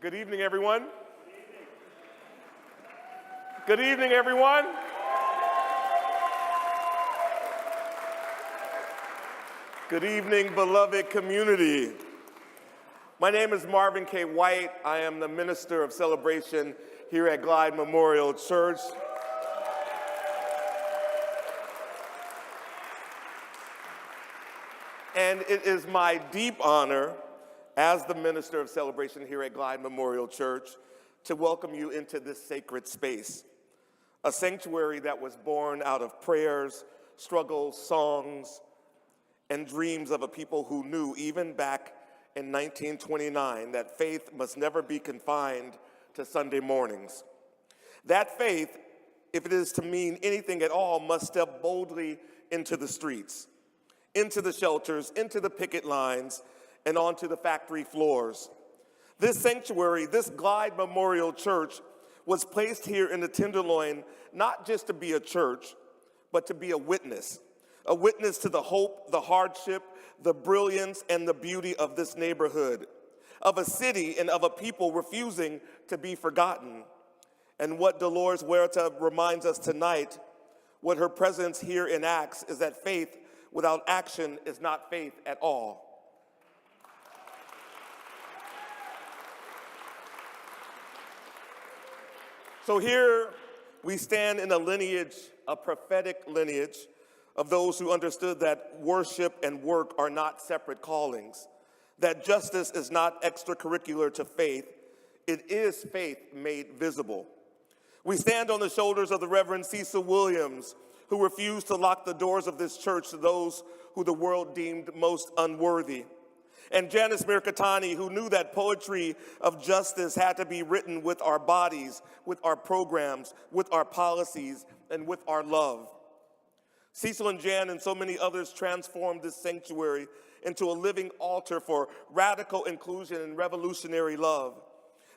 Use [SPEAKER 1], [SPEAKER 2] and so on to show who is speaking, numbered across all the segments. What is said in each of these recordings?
[SPEAKER 1] Good evening, everyone. Good evening, everyone. Good evening, beloved community. My name is Marvin K. White. I am the Minister of Celebration here at Glide Memorial Church. And it is my deep honor as the Minister of Celebration here at Glide Memorial Church to welcome you into this sacred space, a sanctuary that was born out of prayers, struggles, songs, and dreams of a people who knew, even back in 1929, that faith must never be confined to Sunday mornings. That faith, if it is to mean anything at all, must step boldly into the streets, into the shelters, into the picket lines, and onto the factory floors. This sanctuary, this Glide Memorial Church, was placed here in the Tenderloin not just to be a church, but to be a witness to the hope, the hardship, the brilliance, and the beauty of this neighborhood, of a city and of a people refusing to be forgotten. And what Dolores Huerta reminds us tonight, what her presence here enacts, is that faith without action is not faith at all. So here we stand in a lineage, a prophetic lineage, of those who understood that worship and work are not separate callings, that justice is not extracurricular to faith, it is faith made visible. We stand on the shoulders of the Reverend Cecil Williams, who refused to lock the doors of this church to those who the world deemed most unworthy, and Janice Mirkatani, who knew that poetry of justice had to be written with our bodies, with our programs, with our policies, and with our love. Cecil and Jan and so many others transformed this sanctuary into a living altar for radical inclusion and revolutionary love.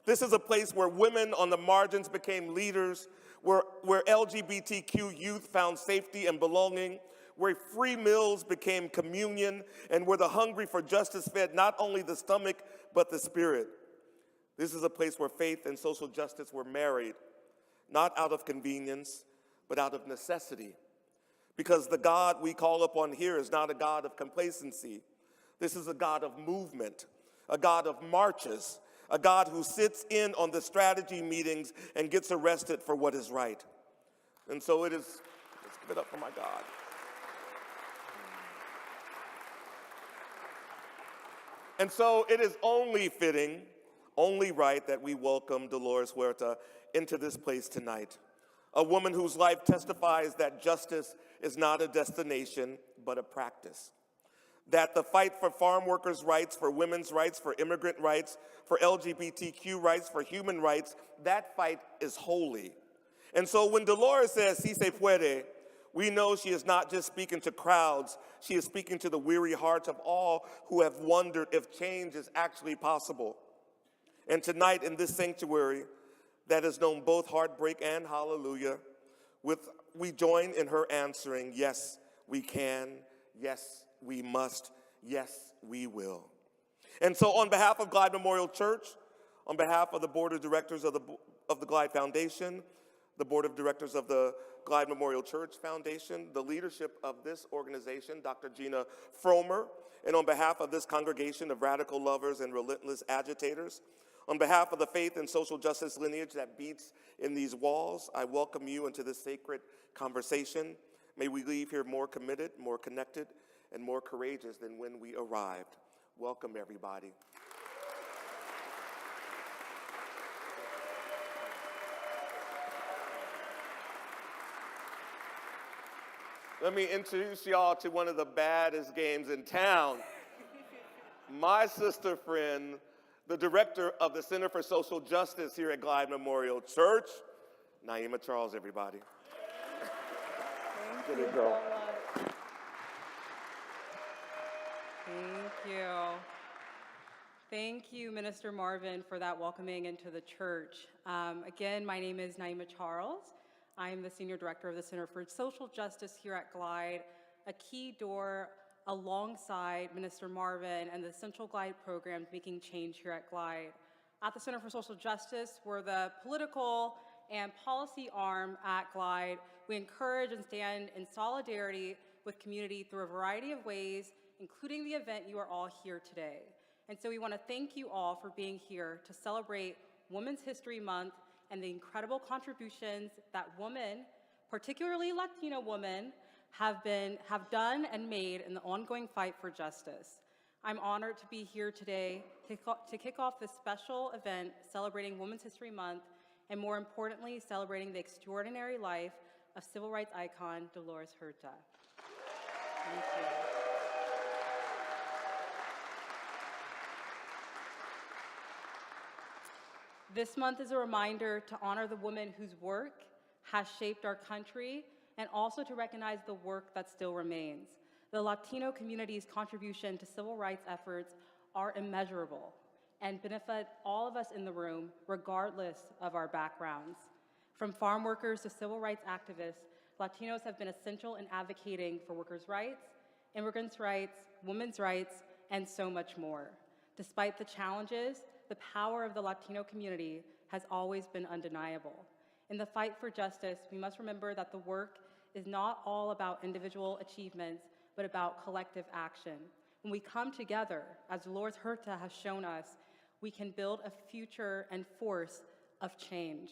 [SPEAKER 1] This is a place where women on the margins became leaders, where LGBTQ youth found safety and belonging, where free meals became communion, and where the hungry for justice fed not only the stomach, but the spirit. This is a place where faith and social justice were married, not out of convenience, but out of necessity. Because the God we call upon here is not a God of complacency. This is a God of movement, a God of marches, a God who sits in on the strategy meetings and gets arrested for what is right. And so it is, let's give it up for my God. And so it is only fitting, only right that we welcome Dolores Huerta into this place tonight. A woman whose life testifies that justice is not a destination, but a practice. That the fight for farm workers' rights, for women's rights, for immigrant rights, for LGBTQ rights, for human rights, that fight is holy. And so when Dolores says, "Si se puede," we know she is not just speaking to crowds, she is speaking to the weary hearts of all who have wondered if change is actually possible. And tonight in this sanctuary that has known both heartbreak and hallelujah, we join in her answering, yes, we can, yes, we must, yes, we will. And so on behalf of Glide Memorial Church, on behalf of the Board of Directors of the Glide Foundation, the Board of Directors of the Glide Memorial Church Foundation, the leadership of this organization, Dr. Gina Fromer, and on behalf of this congregation of radical lovers and relentless agitators, on behalf of the faith and social justice lineage that beats in these walls, I welcome you into this sacred conversation. May we leave here more committed, more connected, and more courageous than when we arrived. Welcome, everybody. Let me introduce y'all to one of the baddest games in town. My sister friend, the director of the Center for Social Justice here at Glide Memorial Church, Naima Charles, everybody.
[SPEAKER 2] Thank you so much. Thank you. Thank you, Minister Marvin, for that welcoming into the church. Again, my name is Naima Charles. I am the Senior Director of the Center for Social Justice here at Glide, a key door alongside Minister Marvin and the Central Glide programs making change here at Glide. At the Center for Social Justice, we're the political and policy arm at Glide. We encourage and stand in solidarity with community through a variety of ways, including the event you are all here today. And so we want to thank you all for being here to celebrate Women's History Month and the incredible contributions that women, particularly Latino women, have done and made in the ongoing fight for justice. I'm honored to be here today to kick off this special event celebrating Women's History Month, and more importantly, celebrating the extraordinary life of civil rights icon Dolores Huerta. Thank you. This month is a reminder to honor the women whose work has shaped our country, and also to recognize the work that still remains. The Latino community's contribution to civil rights efforts are immeasurable and benefit all of us in the room, regardless of our backgrounds. From farm workers to civil rights activists, Latinos have been essential in advocating for workers' rights, immigrants' rights, women's rights, and so much more. Despite the challenges, the power of the Latino community has always been undeniable. In the fight for justice, we must remember that the work is not all about individual achievements, but about collective action. When we come together, as Dolores Huerta has shown us, we can build a future and force of change.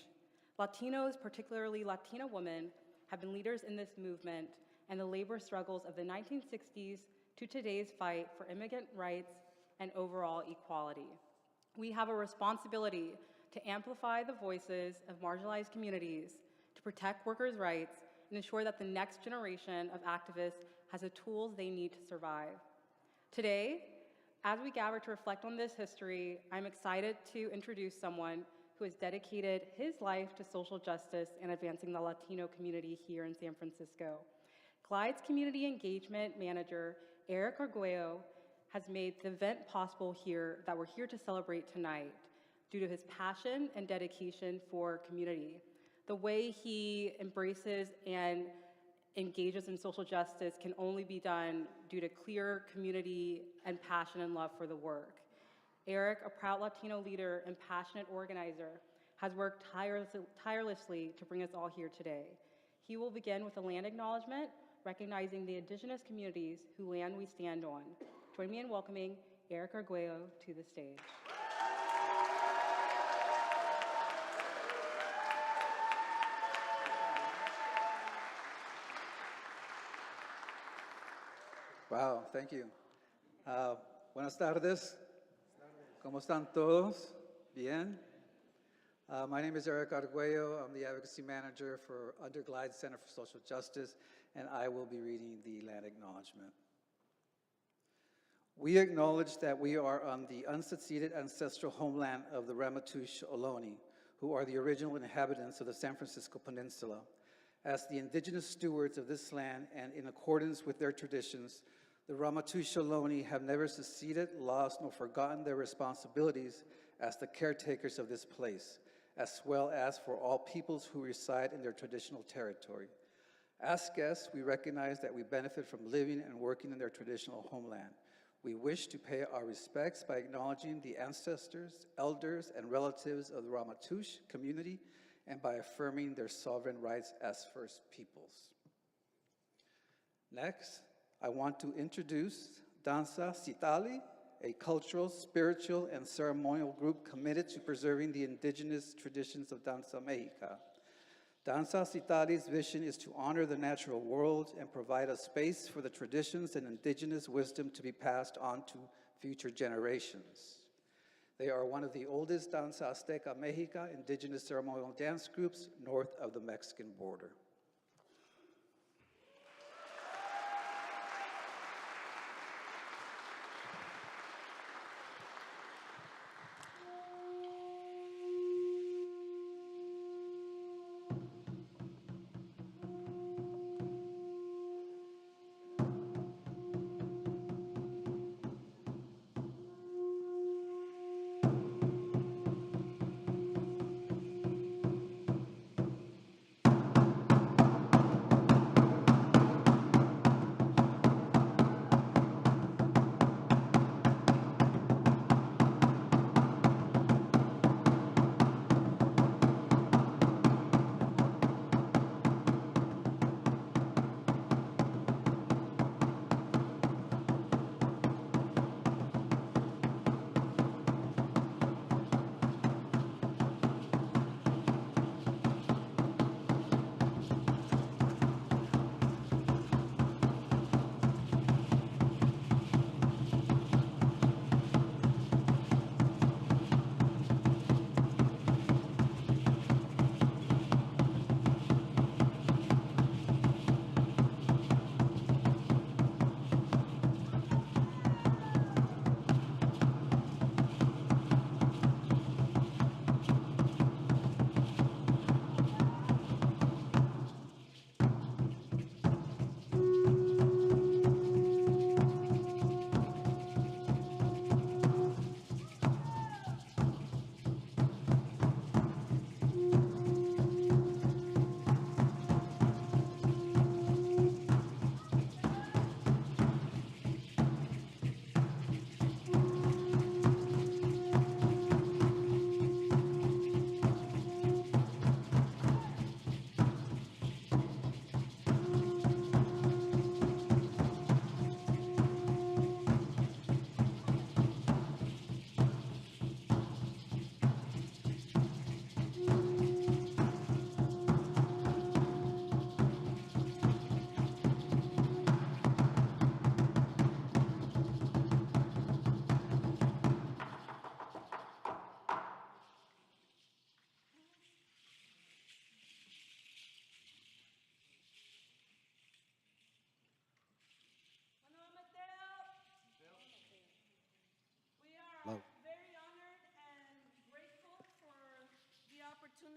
[SPEAKER 2] Latinos, particularly Latina women, have been leaders in this movement and the labor struggles of the 1960s to today's fight for immigrant rights and overall equality. We have a responsibility to amplify the voices of marginalized communities, to protect workers' rights, and ensure that the next generation of activists has the tools they need to survive. Today, as we gather to reflect on this history, I'm excited to introduce someone who has dedicated his life to social justice and advancing the Latino community here in San Francisco. Glide's Community Engagement Manager, Eric Arguello, has made the event possible here that we're here to celebrate tonight due to his passion and dedication for community. The way he embraces and engages in social justice can only be done due to clear community and passion and love for the work. Eric, a proud Latino leader and passionate organizer, has worked tirelessly to bring us all here today. He will begin with a land acknowledgement, recognizing the indigenous communities whose land we stand on. Join me in welcoming Eric Arguello to the stage.
[SPEAKER 3] Wow, thank you. Buenas tardes. ¿Cómo están todos? Bien. My name is Eric Arguello. I'm the Advocacy Manager for Glide Center for Social Justice, and I will be reading the land acknowledgement. We acknowledge that we are on the unsucceeded ancestral homeland of the Ramaytush Ohlone, who are the original inhabitants of the San Francisco Peninsula. As the indigenous stewards of this land and in accordance with their traditions, the Ramaytush Ohlone have never seceded, lost, nor forgotten their responsibilities as the caretakers of this place, as well as for all peoples who reside in their traditional territory. As guests, we recognize that we benefit from living and working in their traditional homeland. We wish to pay our respects by acknowledging the ancestors, elders, and relatives of the Ramaytush community and by affirming their sovereign rights as First Peoples. Next, I want to introduce Danza Citali, a cultural, spiritual, and ceremonial group committed to preserving the indigenous traditions of Danza Mexica. Danza Citali's vision is to honor the natural world and provide a space for the traditions and indigenous wisdom to be passed on to future generations. They are one of the oldest Danza Azteca Mexica indigenous ceremonial dance groups north of the Mexican border.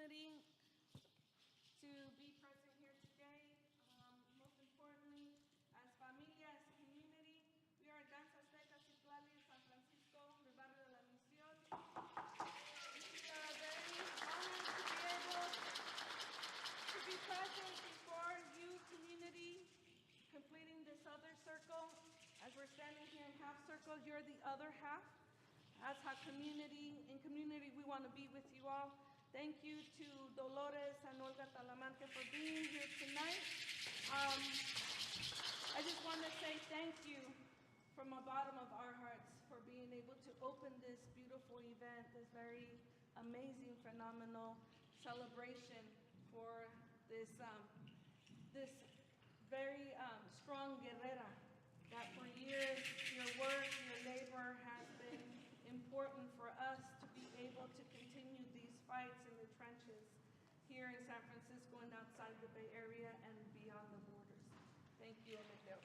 [SPEAKER 4] community to be present here today. Most importantly, as familia, as community, we are Danza Azteca Citlali de San Francisco, the barrio de la Misión. We are very honored to be able to be present before you, community, completing this other circle. As we're standing here in half circle, you're the other half. As a community, in community, we want to be with you all. Thank you to Dolores and Olga Talamante for being here tonight. I just want to say thank you from the bottom of our hearts for being able to open this beautiful event, this very amazing, phenomenal celebration for this very strong guerrera that for years your work, your labor has been important for us to be able to continue these fights in the trenches here in San Francisco and outside the Bay Area and beyond the borders. Thank you, Amadeo.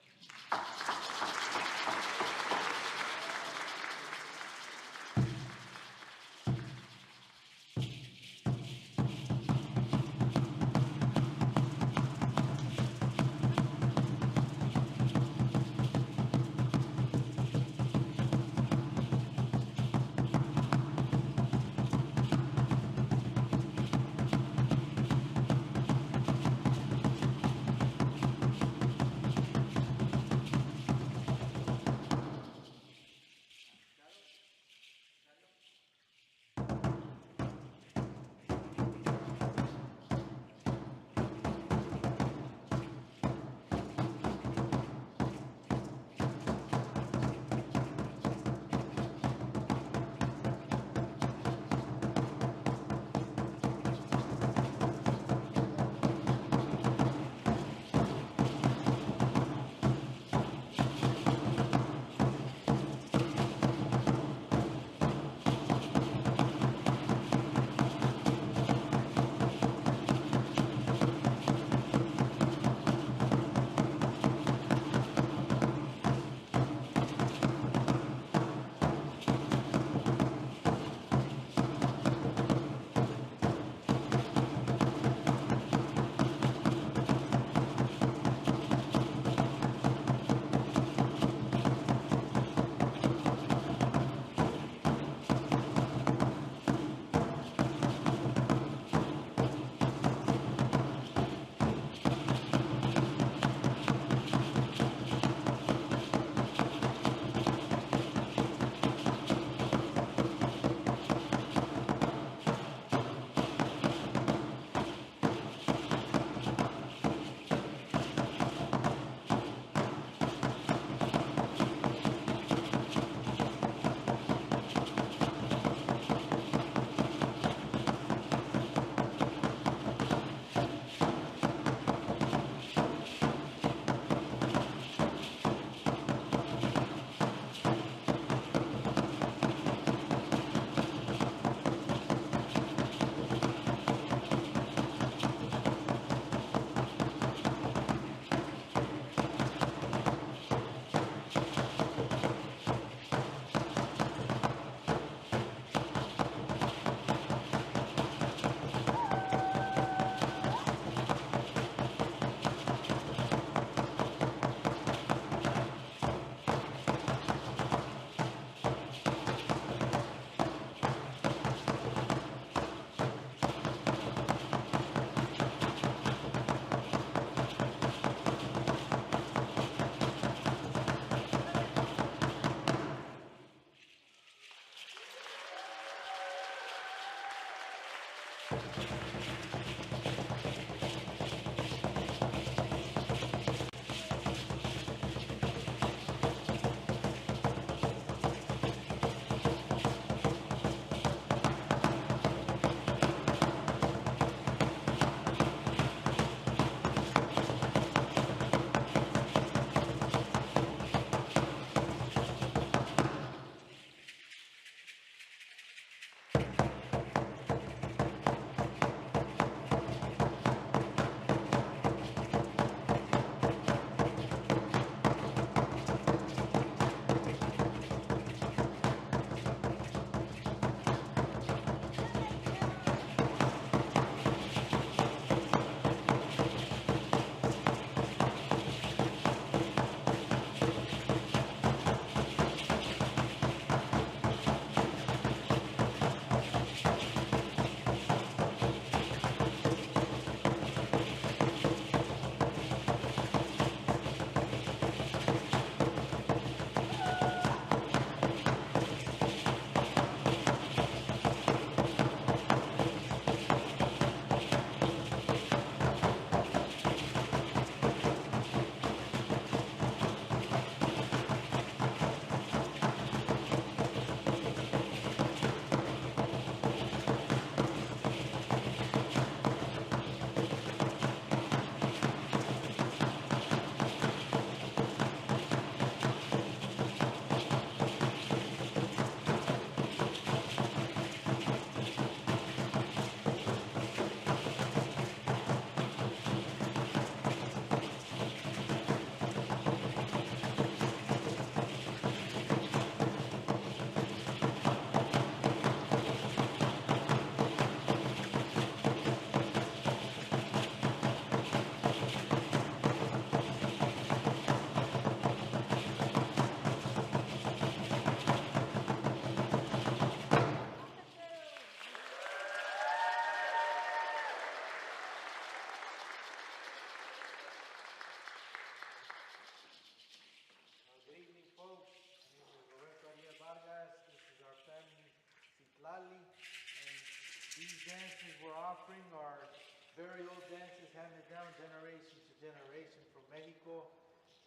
[SPEAKER 5] dances we're offering are very old dances handed down generation to generation from Mexico.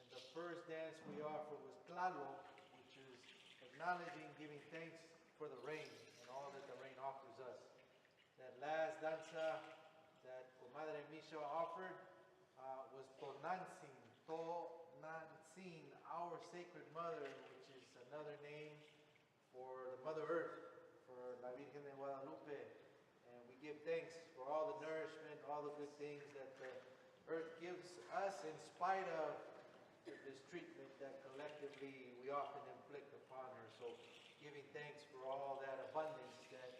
[SPEAKER 5] And the first dance we offered was Tlaloc, which is acknowledging, giving thanks for the rain and all that the rain offers us. That last danza that Comadre Misha offered was Tonantzin, our sacred mother, which is another name for the Mother Earth, for La Virgen de Guadalupe. And we give thanks for all the nourishment, all the good things that the earth gives us in spite of this treatment that collectively we often inflict upon her. So giving thanks for all that abundance that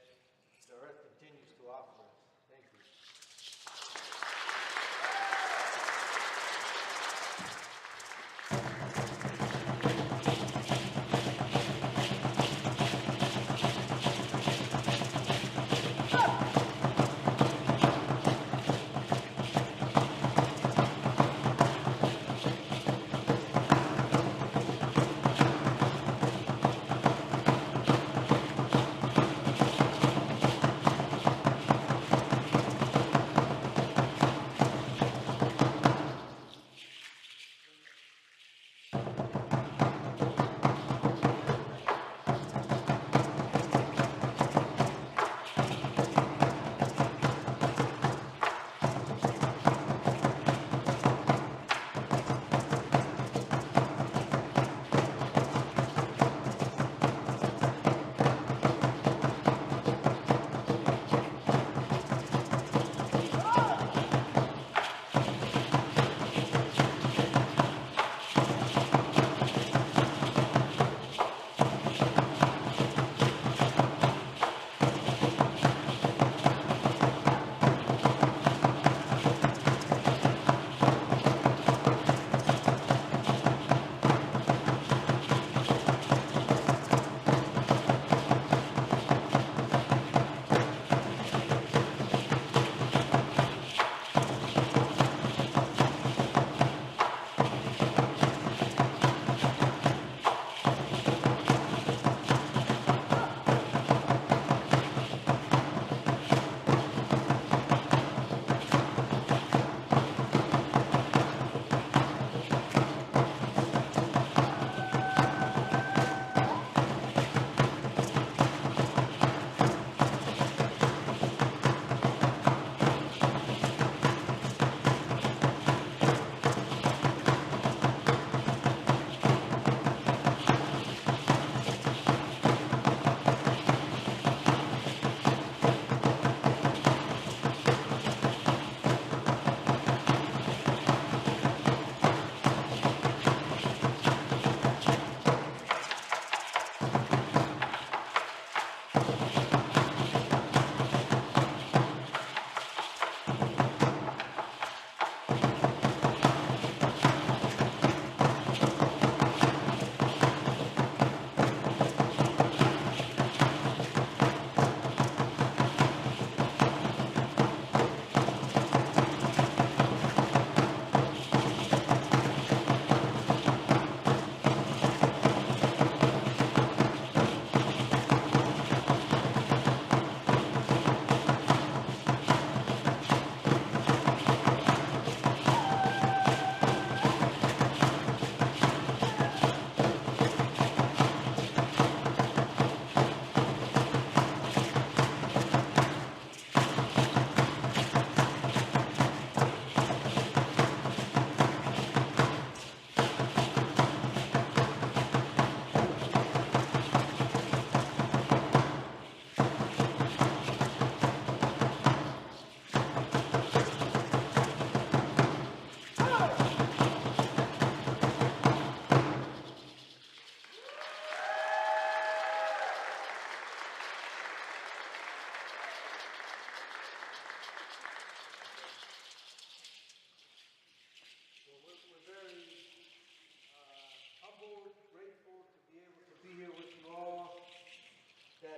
[SPEAKER 5] the earth continues to offer us. Thank you.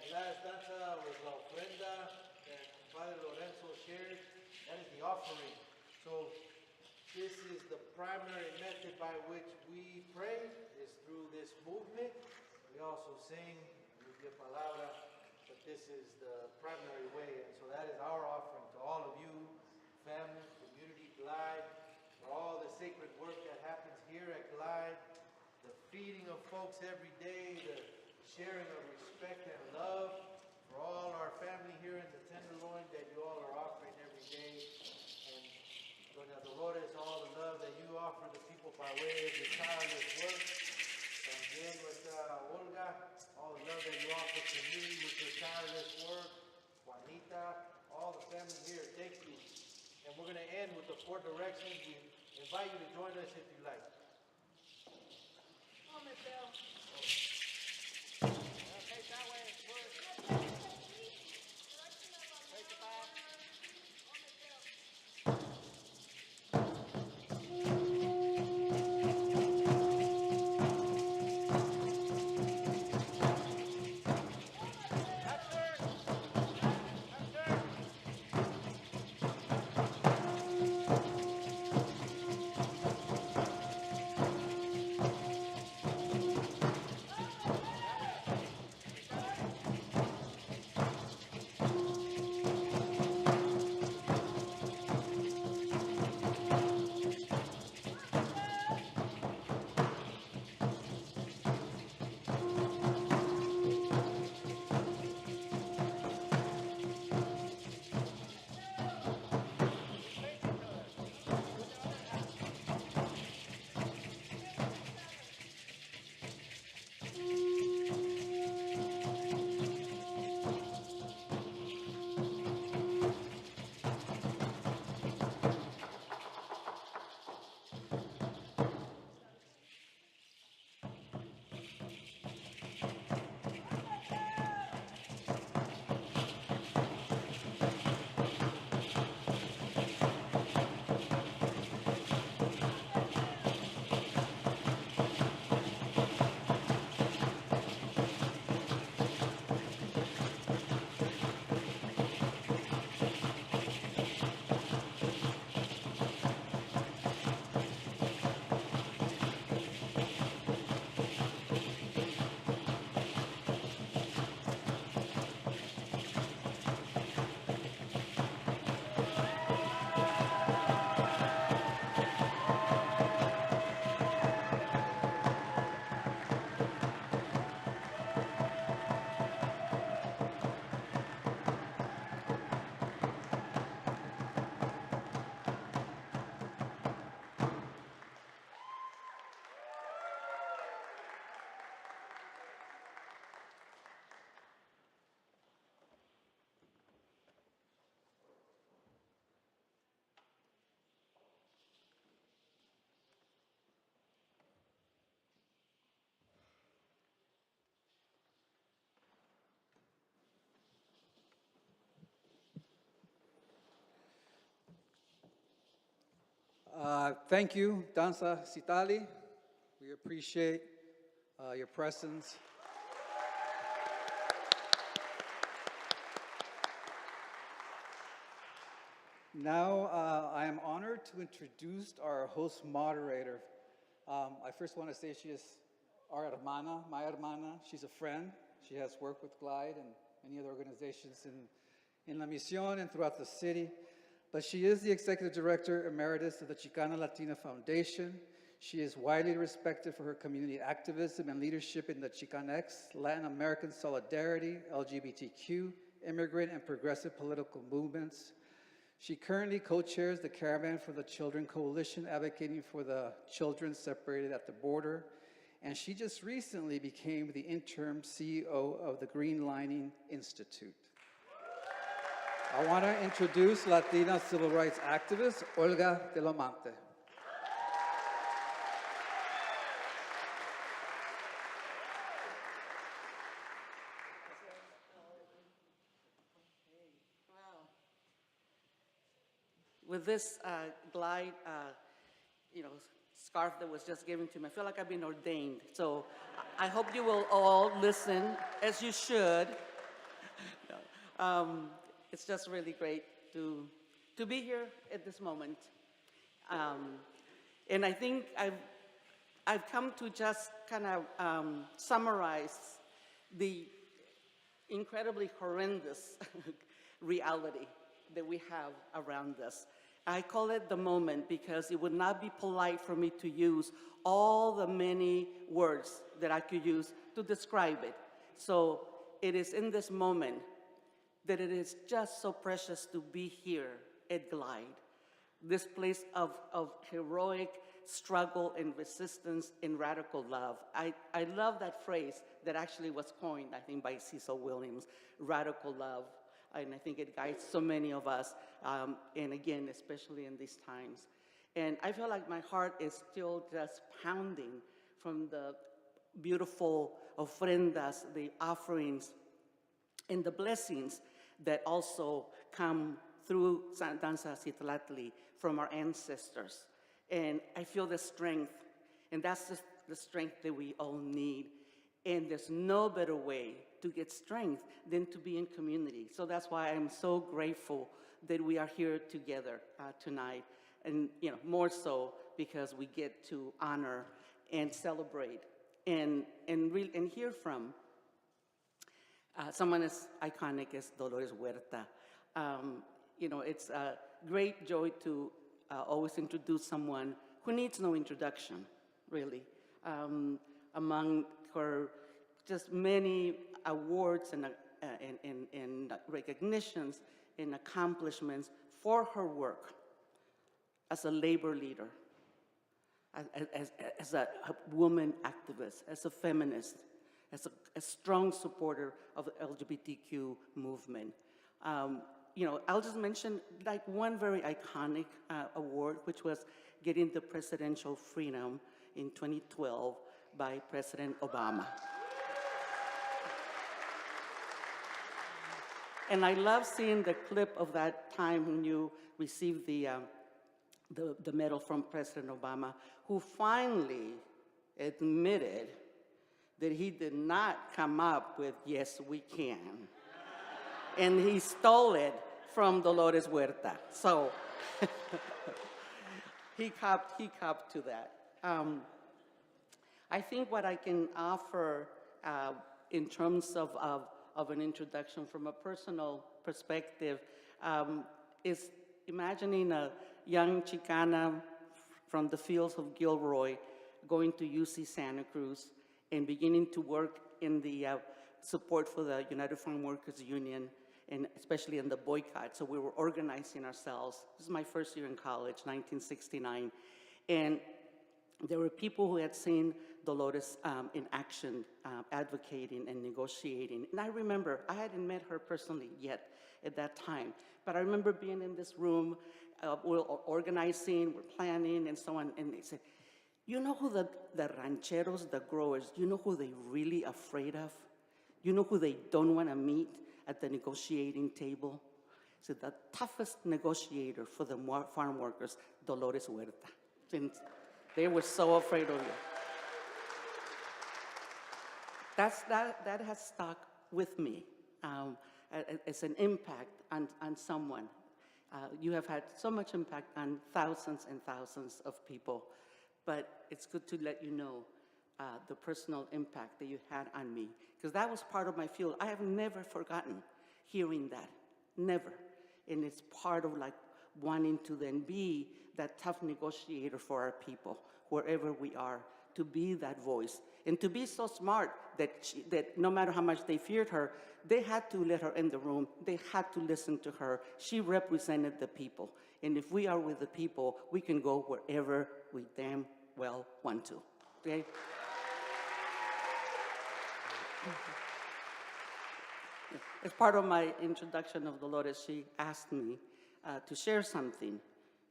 [SPEAKER 5] Last danza was la ofrenda that Father Lorenzo shared. That is the offering. So this is the primary method by which we pray, is through this movement. We also sing, de palabra, but this is the primary way. And so that is our offering to all of you, family, community, Glide, for all the sacred work that happens here at Glide, the feeding of folks every day, the sharing of respect and love for all our family here in the Tenderloin that you all are offering every day. And Doña Dolores, all the love that you offer the people by way of your tireless work. También nuestra Olga, all the love that you offer to me with your tireless work. Juanita, all the family here, thank you. And we're going to end with the 4 directions. We invite you to join us if you like.
[SPEAKER 4] Come on, Bill.
[SPEAKER 5] Okay, that way.
[SPEAKER 3] Thank you, Danza Sitali. We appreciate your presence. Now, I am honored to introduce our host moderator. I first want to say she is our hermana, my hermana. She's a friend. She has worked with Glide and many other organizations in La Misión and throughout the city. But she is the Executive Director Emeritus of the Chicana Latina Foundation. She is widely respected for her community activism and leadership in the Chicanx, Latin American solidarity, LGBTQ, immigrant and progressive political movements. She currently co-chairs the Caravan for the Children Coalition, advocating for the children separated at the border. And she just recently became the interim CEO of the Green Lining Institute. I want to introduce Latina civil rights activist, Olga de lo Monte.
[SPEAKER 6] With this Glide, scarf that was just given to me, I feel like I've been ordained. So I hope you will all listen, as you should. It's just really great to be here at this moment. And I think I've come to just kind of summarize the incredibly horrendous reality that we have around us. I call it the moment because it would not be polite for me to use all the many words that I could use to describe it. So it is in this moment that it is just so precious to be here at Glide, this place of heroic struggle and resistance and radical love. I love that phrase that actually was coined, I think, by Cecil Williams, radical love. And I think it guides so many of us, and again, especially in these times. And I feel like my heart is still just pounding from the beautiful ofrendas, the offerings, and the blessings that also come through Danza Citlatli from our ancestors. And I feel the strength, and that's the strength that we all need. And there's no better way to get strength than to be in community. So that's why I'm so grateful that we are here together tonight. And more so because we get to honor and celebrate and hear from someone as iconic as Dolores Huerta. It's a great joy to always introduce someone who needs no introduction, really. Among her just many awards and recognitions and accomplishments for her work as a labor leader, as a woman activist, as a feminist, as a strong supporter of the LGBTQ movement. I'll just mention like one very iconic award, which was getting the Presidential Freedom in 2012 by President Obama. And I love seeing the clip of that time when you received the medal from President Obama, who finally admitted that he did not come up with, "Yes, we can." And he stole it from Dolores Huerta. So he copped to that. I think what I can offer in terms of an introduction from a personal perspective is imagining a young Chicana from the fields of Gilroy going to UC Santa Cruz and beginning to work in the support for the United Farm Workers Union, and especially in the boycott. So we were organizing ourselves. This is my first year in college, 1969. And there were people who had seen Dolores in action, advocating and negotiating. And I remember, I hadn't met her personally yet at that time, but I remember being in this room, we're organizing, we're planning, and so on, and they said, "You know who the rancheros, the growers, you know who they're really afraid of? You know who they don't want to meet at the negotiating table?" So the toughest negotiator for the farm workers, Dolores Huerta. Since they were so afraid of you. That has stuck with me as an impact on someone. You have had so much impact on thousands and thousands of people, but it's good to let you know the personal impact that you had on me, because that was part of my field. I have never forgotten hearing that, never. And it's part of like wanting to then be that tough negotiator for our people, wherever we are, to be that voice. And to be so smart that no matter how much they feared her, they had to let her in the room. They had to listen to her. She represented the people. And if we are with the people, we can go wherever we damn well want to, okay? As part of my introduction of Dolores, she asked me to share something.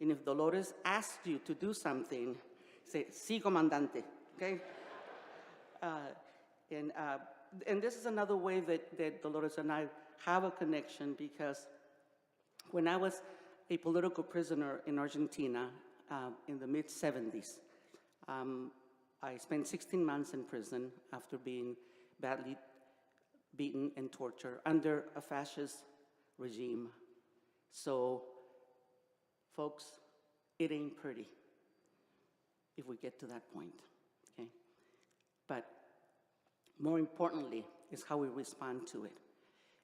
[SPEAKER 6] And if Dolores asked you to do something, say, "Sí, comandante," okay? And this is another way that Dolores and I have a connection, because when I was a political prisoner in Argentina in the mid-70s, I spent 16 months in prison after being badly beaten and tortured under a fascist regime. So, folks, it ain't pretty if we get to that point, okay? But more importantly is how we respond to it.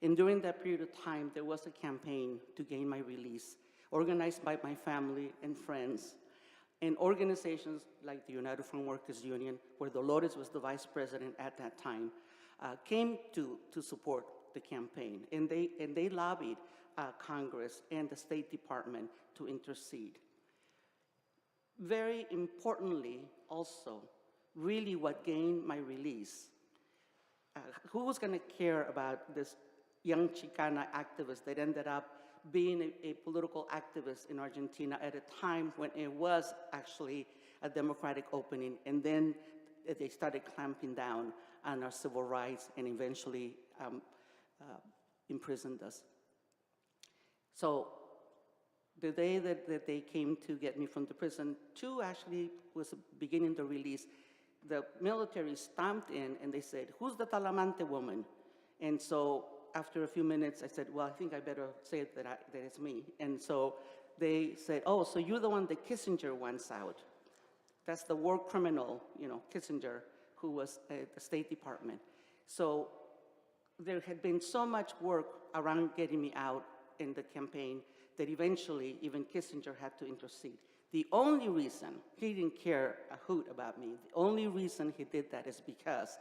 [SPEAKER 6] And during that period of time, there was a campaign to gain my release, organized by my family and friends, and organizations like the United Farm Workers Union, where Dolores was the vice president at that time, came to support the campaign. And they lobbied Congress and the State Department to intercede. Very importantly, also, really what gained my release, who was going to care about this young Chicana activist that ended up being a political activist in Argentina at a time when it was actually a democratic opening, and then they started clamping down on our civil rights and eventually imprisoned us. So the day that they came to get me from the prison, actually was beginning the release, the military stomped in and they said, "Who's the Talamante woman?" And so after a few minutes, I said, "Well, I think I better say that it's me." And so they said, "Oh, so you're the one that Kissinger wants out." That's the war criminal, Kissinger, who was at the State Department. So there had been so much work around getting me out in the campaign that eventually even Kissinger had to intercede. The only reason he didn't care a hoot about me, the only reason he did that is because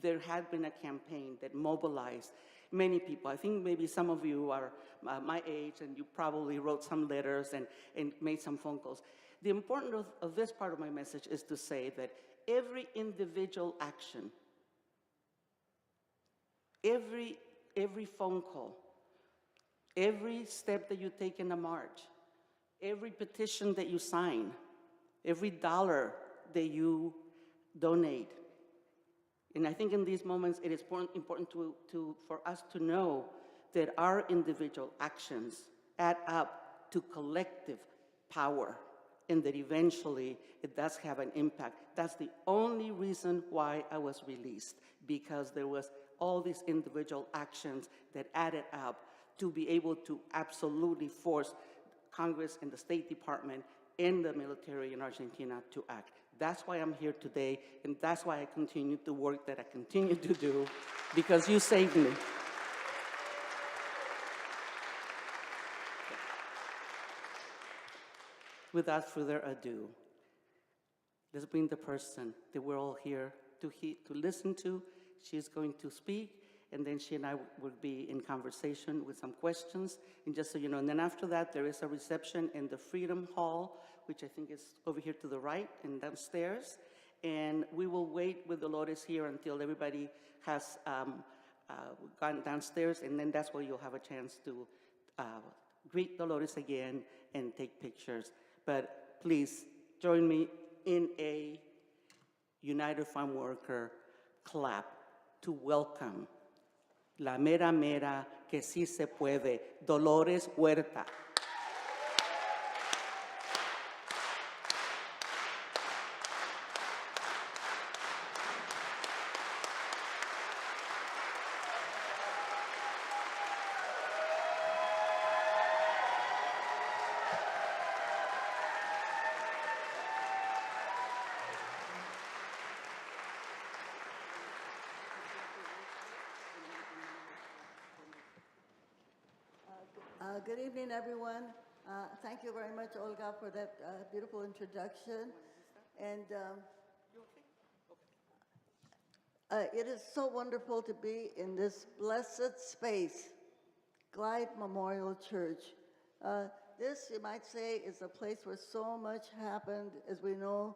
[SPEAKER 6] there had been a campaign that mobilized many people. I think maybe some of you are my age and you probably wrote some letters and made some phone calls. The importance of this part of my message is to say that every individual action, every phone call, every step that you take in a march, every petition that you sign, every dollar that you donate. And I think in these moments, it is important for us to know that our individual actions add up to collective power, and that eventually it does have an impact. That's the only reason why I was released, because there was all these individual actions that added up to be able to absolutely force Congress and the State Department and the military in Argentina to act. That's why I'm here today, and that's why I continue the work that I continue to do, because you saved me. Without further ado, let's bring the person that we're all here to listen to. She's going to speak, and then she and I will be in conversation with some questions. And just so you know, and then after that, there is a reception in the Freedom Hall, which I think is over here to the right and downstairs. And we will wait with Dolores here until everybody has gone downstairs, and then that's where you'll have a chance to greet Dolores again and take pictures. But please join me in a United Farm Worker clap to welcome la mera mera que sí se puede, Dolores Huerta.
[SPEAKER 7] Good evening, everyone. Thank you very much, Olga, for that beautiful introduction. And it is so wonderful to be in this blessed space, Glide Memorial Church. This, you might say, is a place where so much happened, as we know,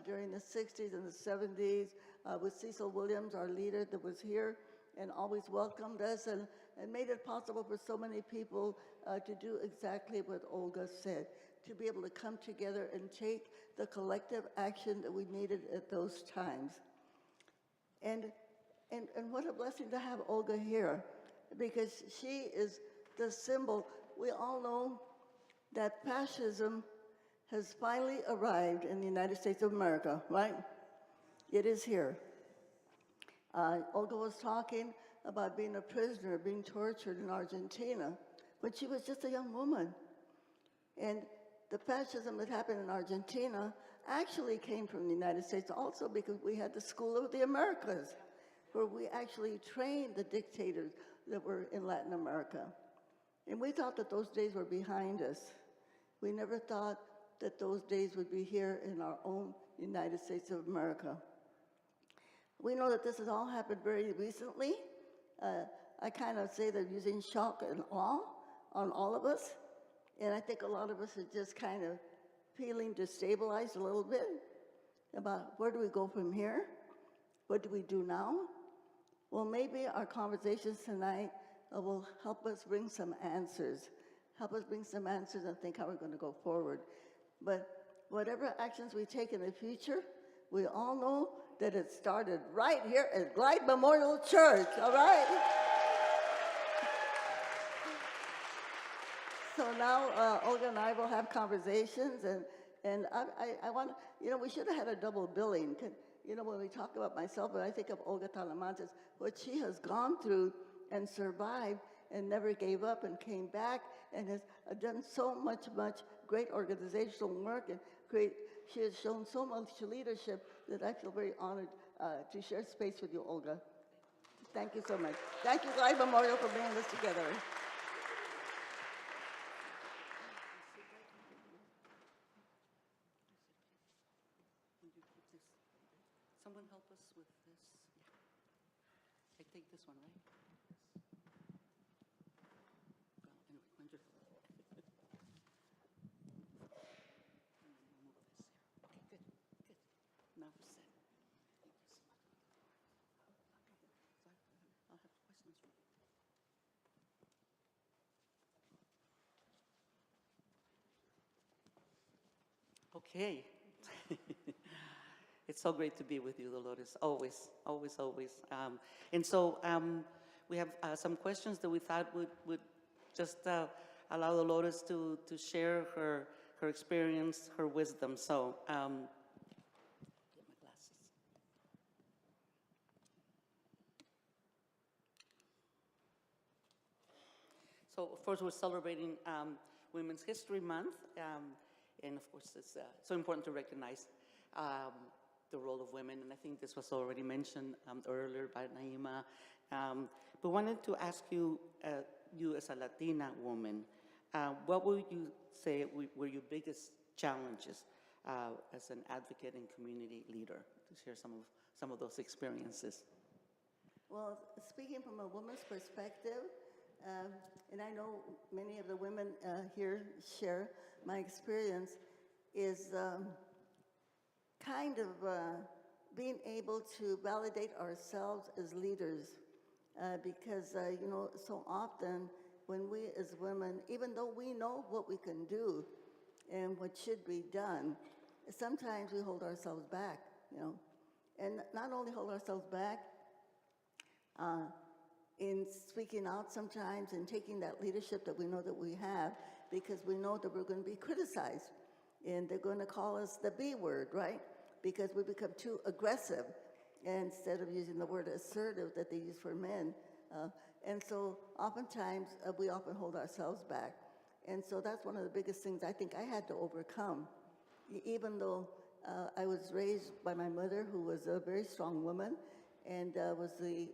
[SPEAKER 7] during the 60s and the 70s, with Cecil Williams, our leader that was here and always welcomed us and made it possible for so many people to do exactly what Olga said, to be able to come together and take the collective action that we needed at those times. And what a blessing to have Olga here, because she is the symbol. We all know that fascism has finally arrived in the United States of America, right? It is here. Olga was talking about being a prisoner, being tortured in Argentina, when she was just a young woman. And the fascism that happened in Argentina actually came from the United States also, because we had the School of the Americas, where we actually trained the dictators, that were in Latin America. And we thought that those days were behind us. We never thought that those days would be here in our own United States of America. We know that this has all happened very recently. I kind of say they're using shock and awe on all of us. And I think a lot of us are just kind of feeling destabilized a little bit about where do we go from here? What do we do now? Well, maybe our conversations tonight will help us bring some answers. Help us bring some answers and think how we're going to go forward. But whatever actions we take in the future, we all know that it started right here at Glide Memorial Church, all right? So now Olga and I will have conversations, and I want, we should have had a double billing. When we talk about myself, but I think of Olga Talamantes, what she has gone through and survived and never gave up and came back and has done so much great organizational work and she has shown so much leadership that I feel very honored to share space with you, Olga. Thank you so much. Thank you, Glide Memorial, for bringing this together.
[SPEAKER 6] Someone help us with this? Yeah. I take this one, right? Well, anyway, wonderful. And then we'll move this here. Okay, good, good. Now we're set. Thank you so much. Okay, so I'll have questions for you. Okay. It's so great to be with you, Dolores, always, always, always. And so we have some questions that we thought would just allow Dolores to share her experience, her wisdom. So, get my glasses. So, of course, we're celebrating Women's History Month. And of course, it's so important to recognize the role of women, and I think this was already mentioned earlier by Naima. But wanted to ask you, you as a Latina woman, what would you say were your biggest challenges as an advocate and community leader? To share some of those experiences.
[SPEAKER 7] Well, speaking from a woman's perspective, and I know many of the women here share my experience, is kind of being able to validate ourselves as leaders. Because, so often when we as women, even though we know what we can do and what should be done, sometimes we hold ourselves back, And not only hold ourselves back, in speaking out sometimes and taking that leadership that we know that we have, because we know that we're going to be criticized and they're going to call us the B word, right? Because we become too aggressive instead of using the word assertive that they use for men. And so oftentimes we often hold ourselves back. And so that's one of the biggest things I think I had to overcome. Even though I was raised by my mother, who was a very strong woman, and was the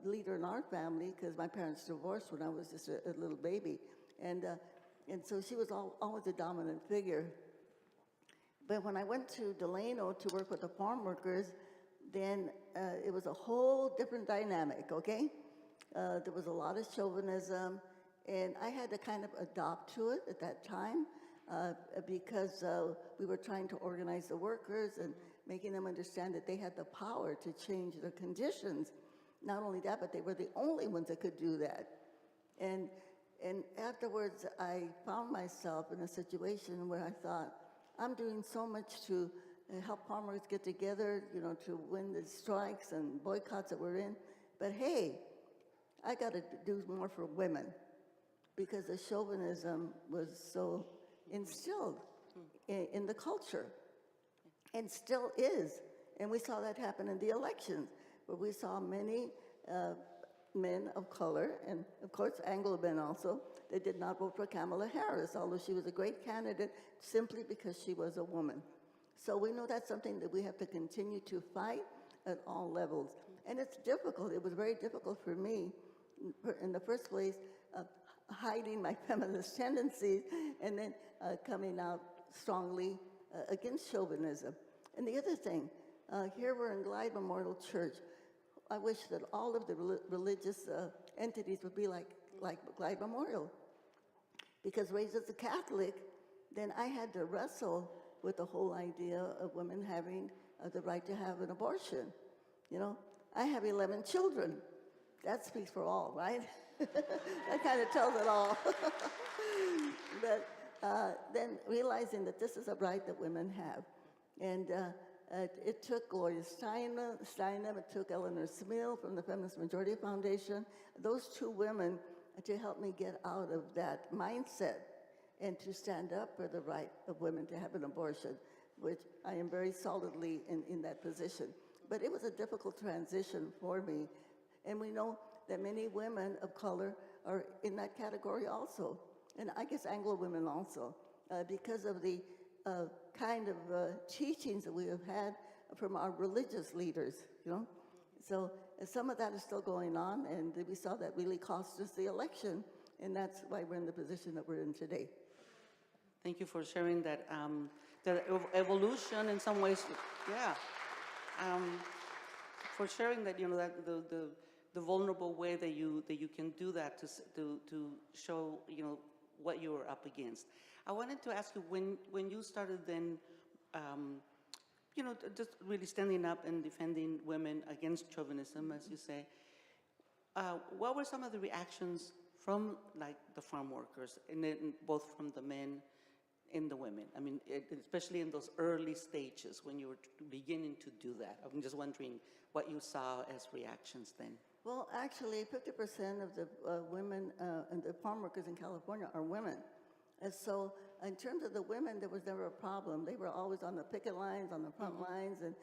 [SPEAKER 7] leader in our family, because my parents divorced when I was just a little baby. And so she was always a dominant figure. But when I went to Delano to work with the farm workers, then it was a whole different dynamic, okay? There was a lot of chauvinism, and I had to kind of adopt to it at that time because we were trying to organize the workers and making them understand that they had the power to change their conditions. Not only that, but they were the only ones that could do that. And afterwards, I found myself in a situation where I thought, I'm doing so much to help farmers get together, to win the strikes and boycotts that we're in. But hey, I got to do more for women because the chauvinism was so instilled in the culture and still is. And we saw that happen in the elections, where we saw many men of color, and of course Anglo men also, that did not vote for Kamala Harris, although she was a great candidate simply because she was a woman. So we know that's something that we have to continue to fight at all levels. And it's difficult. It was very difficult for me in the first place, hiding my feminist tendencies, and then coming out strongly against chauvinism. And the other thing, here we're in Glide Memorial Church. I wish that all of the religious entities would be like Glide Memorial. Because raised as a Catholic, then I had to wrestle with the whole idea of women having the right to have an abortion. You know, I have 11 children. That speaks for all, right? That kind of tells it all. But then realizing that this is a right that women have. And it took Gloria Steinem, it took Eleanor Smil from the Feminist Majority Foundation, those two women to help me get out of that mindset and to stand up for the right of women to have an abortion, which I am very solidly in that position. But it was a difficult transition for me. And we know that many women of color are in that category also. And I guess Anglo women also, because of the kind of teachings that we have had from our religious leaders, you know? So some of that is still going on, and we saw that really cost us the election, and that's why we're in the position that we're in today.
[SPEAKER 6] Thank you for sharing that. The evolution in some ways, yeah. For sharing that, you know, that the vulnerable way that you can do that to show, you know, what you were up against. I wanted to ask you, when you started then, you know, just really standing up and defending women against chauvinism, as you say, what were some of the reactions from, like, the farm workers, and then both from the men and the women? I mean, especially in those early stages when you were beginning to do that. I'm just wondering what you saw as reactions then.
[SPEAKER 7] Well, actually, 50% of the women and the farm workers in California are women. And so in terms of the women, there was never a problem. They were always on the picket lines, on the front lines, and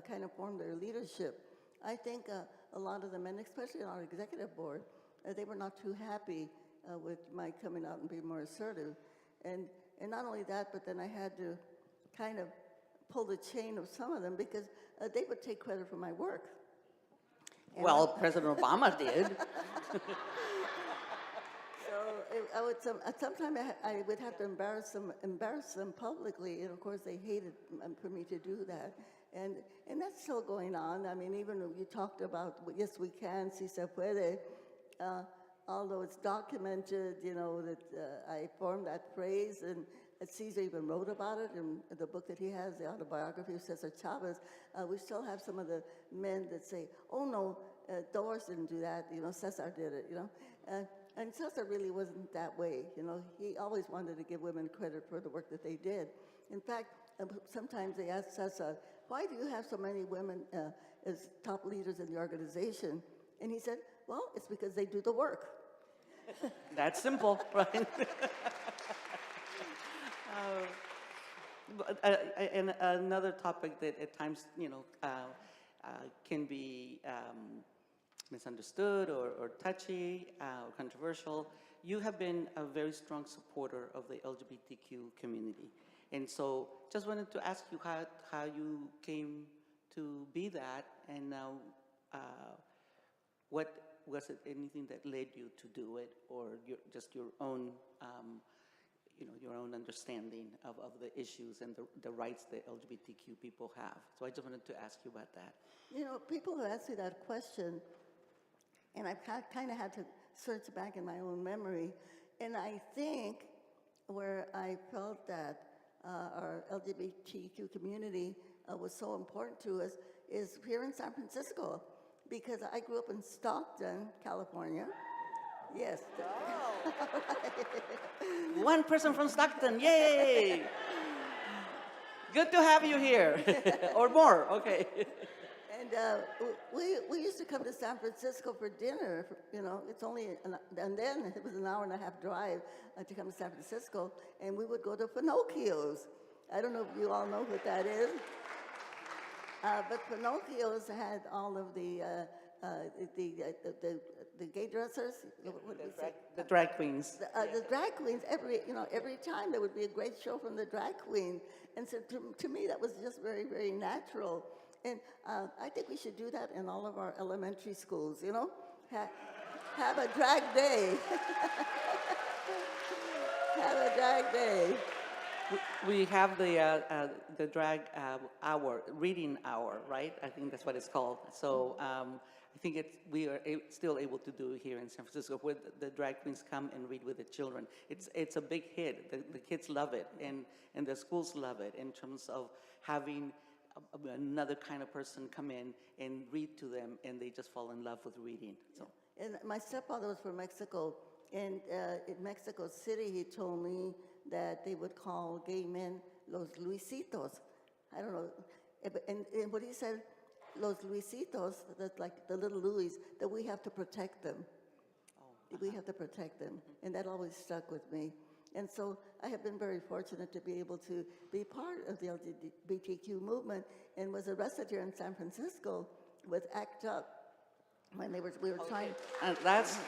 [SPEAKER 7] kind of formed their leadership. I think a lot of the men, especially on our executive board, they were not too happy with my coming out and being more assertive. And not only that, but then I had to kind of pull the chain of some of them because they would take credit for my work. And
[SPEAKER 6] well, President Obama did.
[SPEAKER 7] I would sometimes I would have to embarrass them publicly, and of course they hated for me to do that, and that's still going on. I mean, even you talked about yes we can, si se puede, although it's documented, you know, that I formed that phrase, and Caesar even wrote about it in the book that he has, the autobiography of Cesar Chavez. We still have some of the men that say, "Oh no, Dolores didn't do that. You know, Cesar did it." You know. And Cesar really wasn't that way, you know. He always wanted to give women credit for the work that they did. In fact, sometimes they asked Cesar, "Why do you have so many women as top leaders in the organization?" And he said, "Well, it's because they do the work."
[SPEAKER 6] That's simple, right? And another topic that at times, you know, can be misunderstood or touchy or controversial. You have been a very strong supporter of the LGBTQ community. And so just wanted to ask you how you came to be that, and now what was it, anything that led you to do it, or just your own you know, your own understanding of the issues and the rights that LGBTQ people have. So I just wanted to ask you about that.
[SPEAKER 7] You know, people have asked me that question, and I've kind of had to search back in my own memory. And I think where I felt that our LGBTQ community was so important to us is here in San Francisco, because I grew up in Stockton, California. Yes.
[SPEAKER 6] Oh. One person from Stockton, yay! Good to have you here, or more, okay.
[SPEAKER 7] And we used to come to San Francisco for dinner, you know, it's only, and then it was an hour and a half drive to come to San Francisco, and we would go to Pinocchio's. I don't know if you all know what that is, but Pinocchio's had all of the gay dressers.
[SPEAKER 6] The drag queens.
[SPEAKER 7] The drag queens, every time there would be a great show from the drag queen. And so to me, that was just very, very natural. And I think we should do that in all of our elementary schools, you know? have a drag day. Have a drag day.
[SPEAKER 6] We have the drag hour, reading hour, right? I think that's what it's called. So I think we are still able to do it here in San Francisco, where the drag queens come and read with the children. It's a big hit. The kids love it, and the schools love it in terms of having another kind of person come in and read to them, and they just fall in love with reading. So.
[SPEAKER 7] And my stepfather was from Mexico, and in Mexico City, he told me that they would call gay men los Luisitos. I don't know. And what he said, los Luisitos, that's like the little Louis, that we have to protect them. We have to protect them. And that always stuck with me. And so I have been very fortunate to be able to be part of the LGBTQ movement, and was arrested here in San Francisco with ACT UP. When we were trying,
[SPEAKER 6] And that's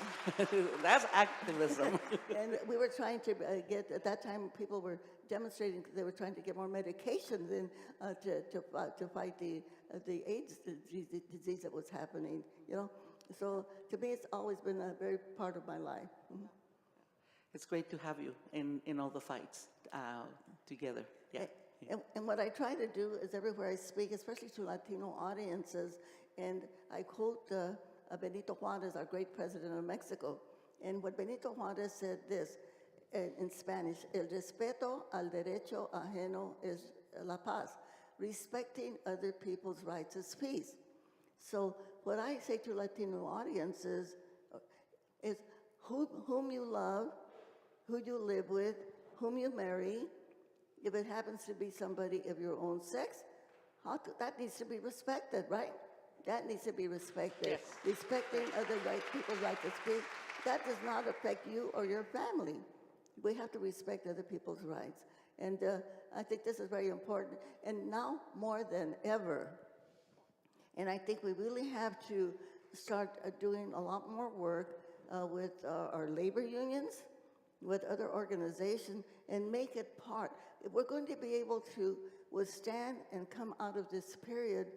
[SPEAKER 6] activism.
[SPEAKER 7] and we were trying to get, at that time, people were demonstrating because they were trying to get more medications in to fight the AIDS disease that was happening, you know. So to me, it's always been a very part of my life. Mhm.
[SPEAKER 6] It's great to have you in all the fights together. Yeah.
[SPEAKER 7] And what I try to do is everywhere I speak, especially to Latino audiences, and I quote Benito Juarez, our great president of Mexico. And what Benito Juarez said this in Spanish, el respeto al derecho ajeno es la paz. Respecting other people's rights is peace. So what I say to Latino audiences is whom you love, who you live with, whom you marry, if it happens to be somebody of your own sex, that needs to be respected, right? That needs to be respected.
[SPEAKER 6] Yes.
[SPEAKER 7] Respecting other people's right to speak, that does not affect you or your family. We have to respect other people's rights. And I think this is very important, and now more than ever. And I think we really have to start doing a lot more work with our labor unions, with other organizations, and make it part. If we're going to be able to withstand and come out of this period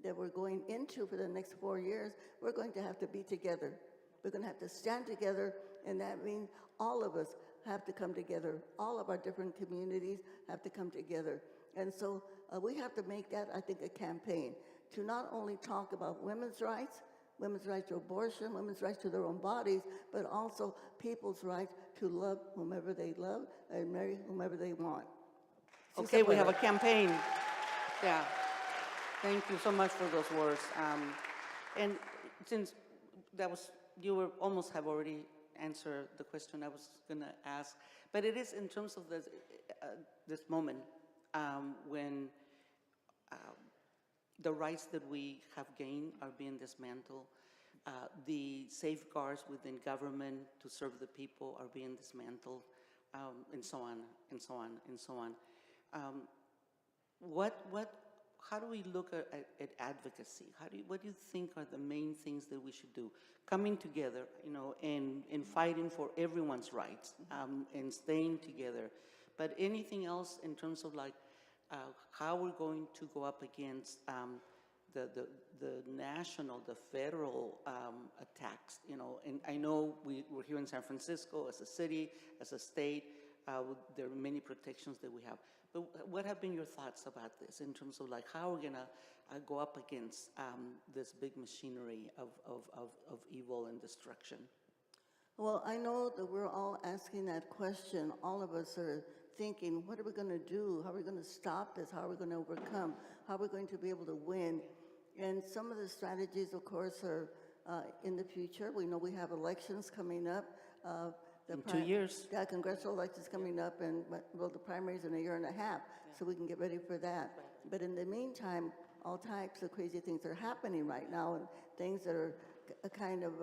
[SPEAKER 7] that we're going into for the next 4 years, we're going to have to be together. We're going to have to stand together, and that means all of us have to come together. All of our different communities have to come together. And so we have to make that, I think, a campaign to not only talk about women's rights to abortion, women's rights to their own bodies, but also people's rights to love whomever they love and marry whomever they want.
[SPEAKER 6] Okay, we have a campaign. Yeah. Thank you so much for those words. And since you almost have already answered the question I was going to ask, but it is in terms of this moment when the rights that we have gained are being dismantled, the safeguards within government to serve the people are being dismantled, and so on, and so on, and so on. How do we look at advocacy? What do you think are the main things that we should do? Coming together, you know, and fighting for everyone's rights, and staying together. But anything else in terms of like how we're going to go up against the national, the federal attacks, you know? And I know we're here in San Francisco as a city, as a state. There are many protections that we have. But what have been your thoughts about this in terms of like how we're gonna go up against this big machinery of evil and destruction?
[SPEAKER 7] Well, I know that we're all asking that question. All of us are thinking, what are we going to do? How are we going to stop this? How are we going to overcome? How are we going to be able to win? And some of the strategies, of course, are in the future. We know we have elections coming up.
[SPEAKER 6] In 2 years.
[SPEAKER 7] Yeah, congressional elections coming up, and well, the primaries in a year and a half, so we can get ready for that. But in the meantime, all types of crazy things are happening right now, and things that are kind of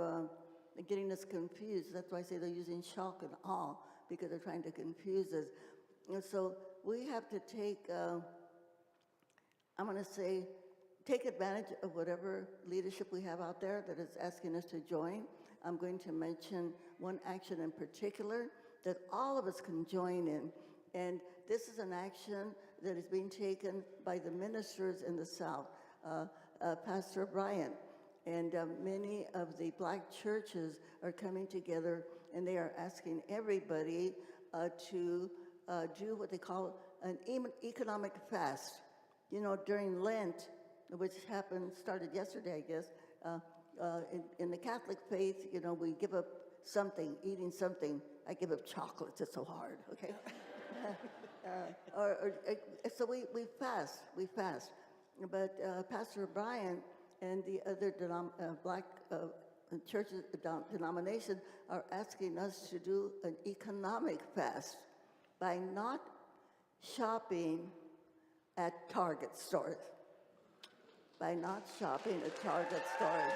[SPEAKER 7] getting us confused. That's why I say they're using shock and awe, because they're trying to confuse us. And so we have to take, I'm going to say, take advantage of whatever leadership we have out there that is asking us to join. I'm going to mention one action in particular that all of us can join in. And this is an action that is being taken by the ministers in the South, Pastor Bryant. And many of the black churches are coming together, and they are asking everybody to do what they call an economic fast. You know, during Lent, which started yesterday, I guess, in the Catholic faith, you know, we give up something, eating something. I give up chocolates, it's so hard, okay? So we fast. But Pastor Brian and the other black churches, denominations are asking us to do an economic fast by not shopping at Target stores. By not shopping at Target stores.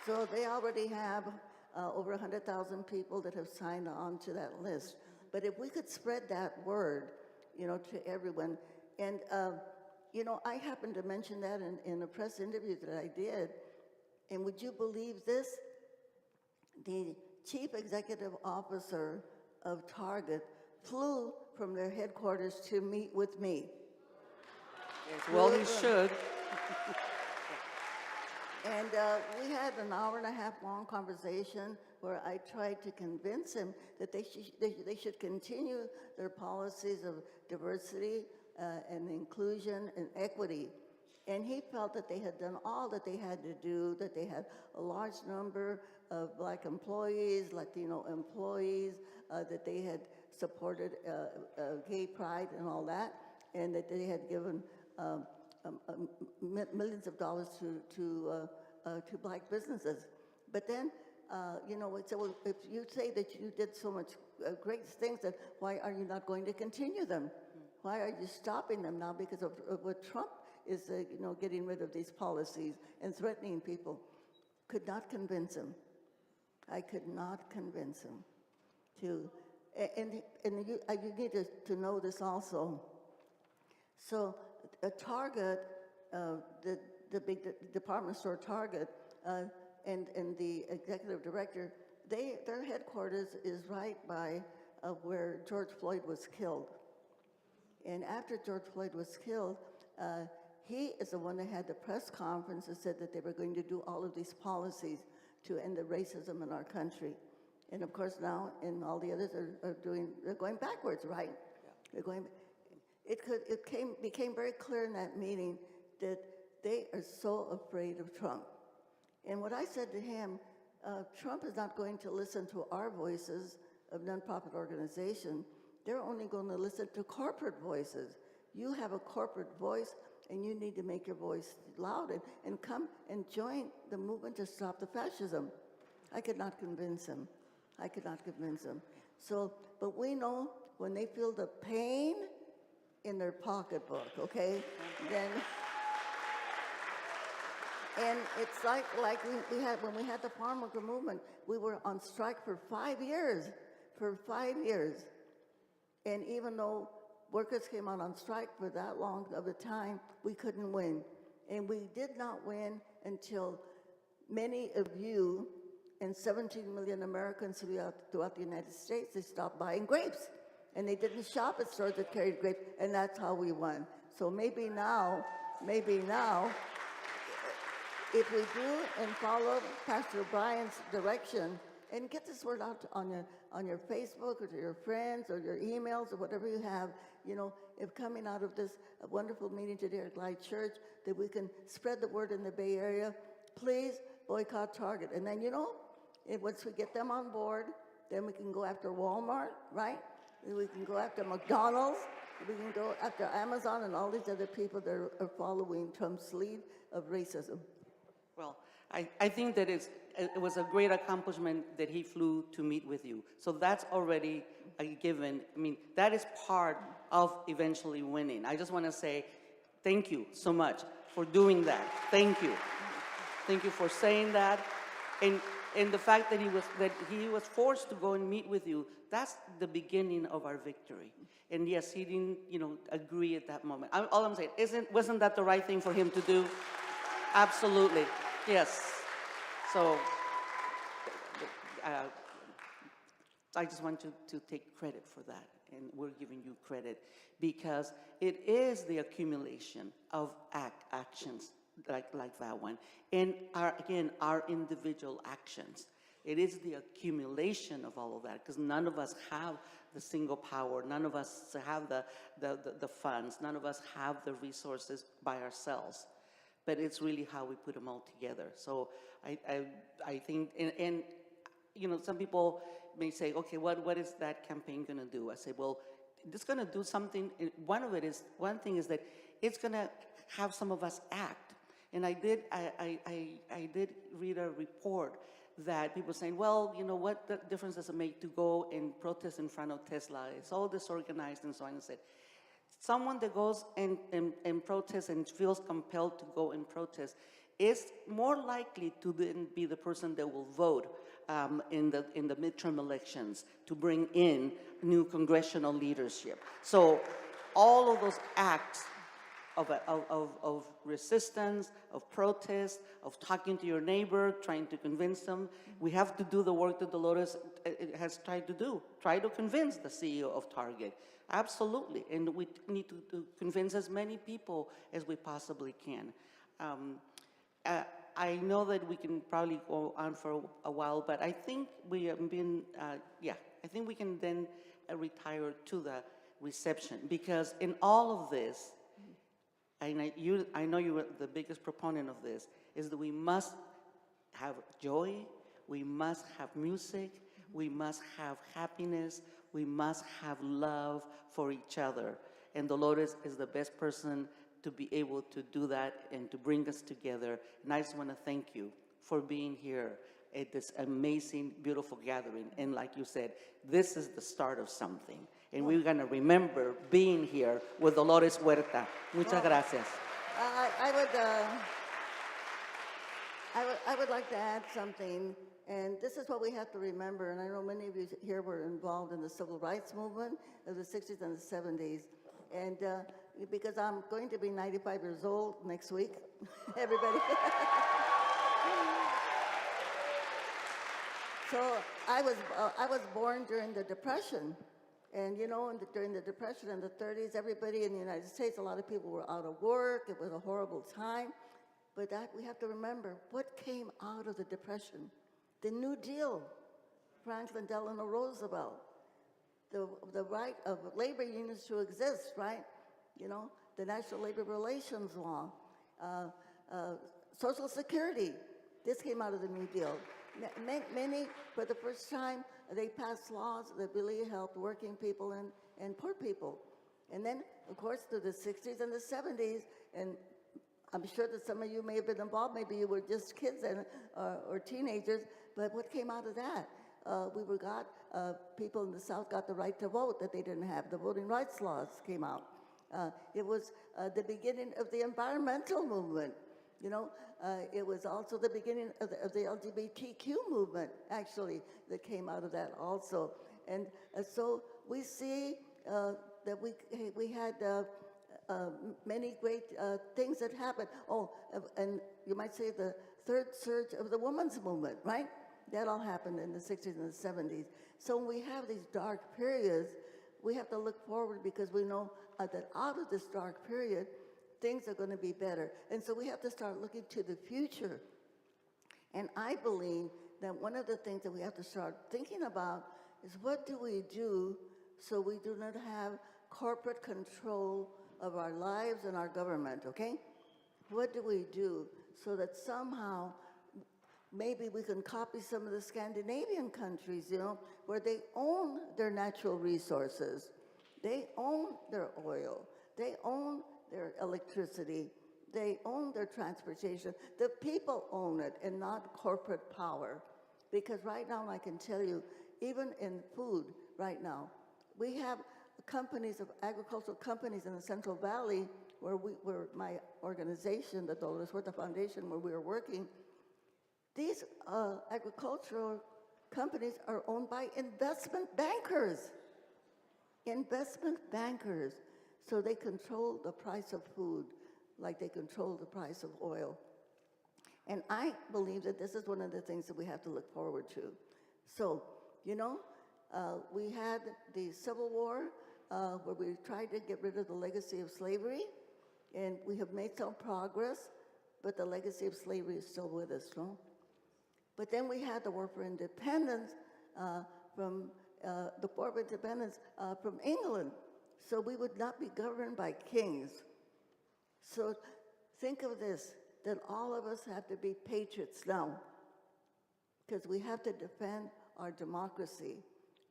[SPEAKER 7] So they already have over 100,000 people that have signed on to that list. But if we could spread that word, you know, to everyone, and you know, I happened to mention that in a press interview that I did, and would you believe this? The chief executive officer of Target flew from their headquarters to meet with me.
[SPEAKER 6] Yes, well, he should.
[SPEAKER 7] And we had an hour and a half long conversation where I tried to convince him that they should continue their policies of diversity and inclusion and equity. And he felt that they had done all that they had to do, that they had a large number of black employees, Latino employees, that they had supported gay pride and all that, and that they had given millions of dollars to black businesses. But then, you know, so if you say that you did so much great things, then why are you not going to continue them? Why are you stopping them now because of what Trump is, you know, getting rid of these policies and threatening people? Could not convince him. I could not convince him to, and you need to know this also. So Target, the big department store Target, and the executive director, their headquarters is right by where George Floyd was killed. And after George Floyd was killed, he is the one that had the press conference and said that they were going to do all of these policies to end the racism in our country. And of course now, and all the others they're going backwards, right? Yeah. They're going. It became very clear in that meeting that they are so afraid of Trump. And what I said to him, Trump is not going to listen to our voices of nonprofit organization. They're only going to listen to corporate voices. You have a corporate voice, and you need to make your voice loud and come and join the movement to stop the fascism. I could not convince him. So, but we know when they feel the pain in their pocketbook, okay, then, and it's like we had, when we had the farm worker movement, we were on strike for 5 years, and even though workers came out on strike for that long of a time, we couldn't win. And we did not win until many of you and 17 million Americans throughout the United States, they stopped buying grapes. And they didn't shop at stores that carried grapes, and that's how we won. So maybe now, if we do and follow Pastor Brian's direction, and get this word out on your Facebook or to your friends or your emails or whatever you have, you know, if coming out of this wonderful meeting today at Light Church, that we can spread the word in the Bay Area, please boycott Target. And then, you know, once we get them on board, then we can go after Walmart, right? We can go after McDonald's, we can go after Amazon and all these other people that are following Trump's lead of racism.
[SPEAKER 6] Well, I think that it was a great accomplishment that he flew to meet with you. So that's already a given. I mean, that is part of eventually winning. I just want to say thank you so much for doing that. Thank you. Thank you for saying that. And the fact that he was forced to go and meet with you, that's the beginning of our victory. And yes, he didn't, you know, agree at that moment. All I'm saying, wasn't that the right thing for him to do? Absolutely, yes. So I just want to take credit for that, and we're giving you credit because it is the accumulation of actions like that one. And again, our individual actions. It is the accumulation of all of that, because none of us have the single power. None of us have the funds. None of us have the resources by ourselves. But it's really how we put them all together. So I think, and you know, some people may say, okay, what is that campaign going to do? I say, well, it's going to do something. One thing is that it's going to have some of us act. And I did read a report that people saying, well, you know, what difference does it make to go and protest in front of Tesla? It's all disorganized and so on. And said, someone that goes and protests and feels compelled to go and protest is more likely to then be the person that will vote in the midterm elections to bring in new congressional leadership. So all of those acts of resistance, of protest, of talking to your neighbor, trying to convince them. We have to do the work that Dolores has tried to do. Try to convince the CEO of Target. Absolutely. And we need to convince as many people as we possibly can. I know that we can probably go on for a while, but I think we have been, I think we can then retire to the reception, because in all of this, and I know you are the biggest proponent of this, is that we must have joy, we must have music, we must have happiness, we must have love for each other. And Dolores is the best person to be able to do that and to bring us together. And I just want to thank you for being here at this amazing, beautiful gathering. And like you said, this is the start of something. And we're going to remember being here with Dolores Huerta. Muchas gracias.
[SPEAKER 7] I would like to add something, and this is what we have to remember, and I know many of you here were involved in the civil rights movement of the 60s and the 70s, and because I'm going to be 95 years old next week, everybody. So I was born during the Depression. And you know, during the Depression in the 30s, everybody in the United States, a lot of people were out of work. It was a horrible time. But that we have to remember, what came out of the Depression? The New Deal, Franklin Delano Roosevelt, the right of labor unions to exist, right? You know, the National Labor Relations Law, Social Security. This came out of the New Deal. Many, for the first time, they passed laws that really helped working people and poor people. And then, of course, through the 60s and the 70s, and I'm sure that some of you may have been involved, maybe you were just kids or teenagers, but what came out of that? People in the South got the right to vote that they didn't have. The voting rights laws came out. It was the beginning of the environmental movement. You know, it was also the beginning of the LGBTQ movement, actually, that came out of that also. And so we see that we had many great things that happened. Oh, and you might say the third surge of the women's movement, right? That all happened in the 60s and the 70s. So when we have these dark periods, we have to look forward, because we know that out of this dark period, things are going to be better. And so we have to start looking to the future. And I believe that one of the things that we have to start thinking about is, what do we do so we do not have corporate control of our lives and our government, okay? What do we do so that somehow maybe we can copy some of the Scandinavian countries, you know, where they own their natural resources, they own their oil, they own their electricity, they own their transportation. The people own it and not corporate power. Because right now, I can tell you, even in food right now, we have companies of agricultural companies in the Central Valley where my organization, the Dolores Huerta Foundation, where we are working. These agricultural companies are owned by investment bankers. Investment bankers. So they control the price of food like they control the price of oil. And I believe that this is one of the things that we have to look forward to. So, you know, we had the Civil War where we tried to get rid of the legacy of slavery, and we have made some progress. but the legacy of slavery is still with us, no? But then we had the war for independence from England, so we would not be governed by kings. So think of this, that all of us have to be patriots now, because we have to defend our democracy.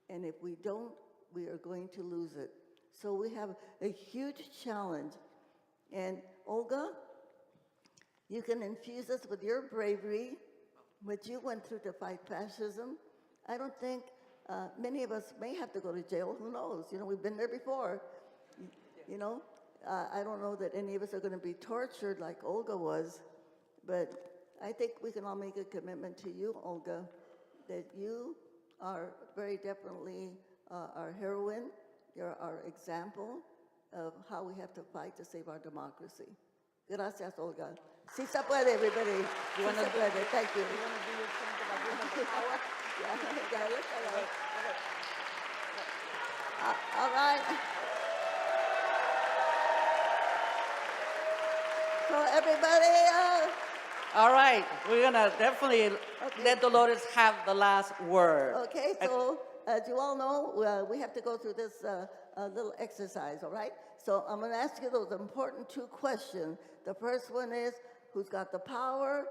[SPEAKER 7] And if we don't, we are going to lose it. So we have a huge challenge. And Olga, you can infuse us with your bravery, what you went through to fight fascism. I don't think many of us may have to go to jail. Who knows? You know, we've been there before. You know, I don't know that any of us are going to be tortured like Olga was, but I think we can all make a commitment to you, Olga, that you are very definitely our heroine. You're our example of how we have to fight to save our democracy. Gracias, Olga. Sí se puede, everybody. Sí se puede. Thank you.
[SPEAKER 6] You want to do your thing about women of power?
[SPEAKER 7] Yeah, let's go. All right. So everybody,
[SPEAKER 6] All right, we're gonna definitely let Dolores have the last word.
[SPEAKER 7] okay, so as you all know, we have to go through this little exercise, all right? So I'm gonna ask you those important 2 questions. The first one is, who's got the power?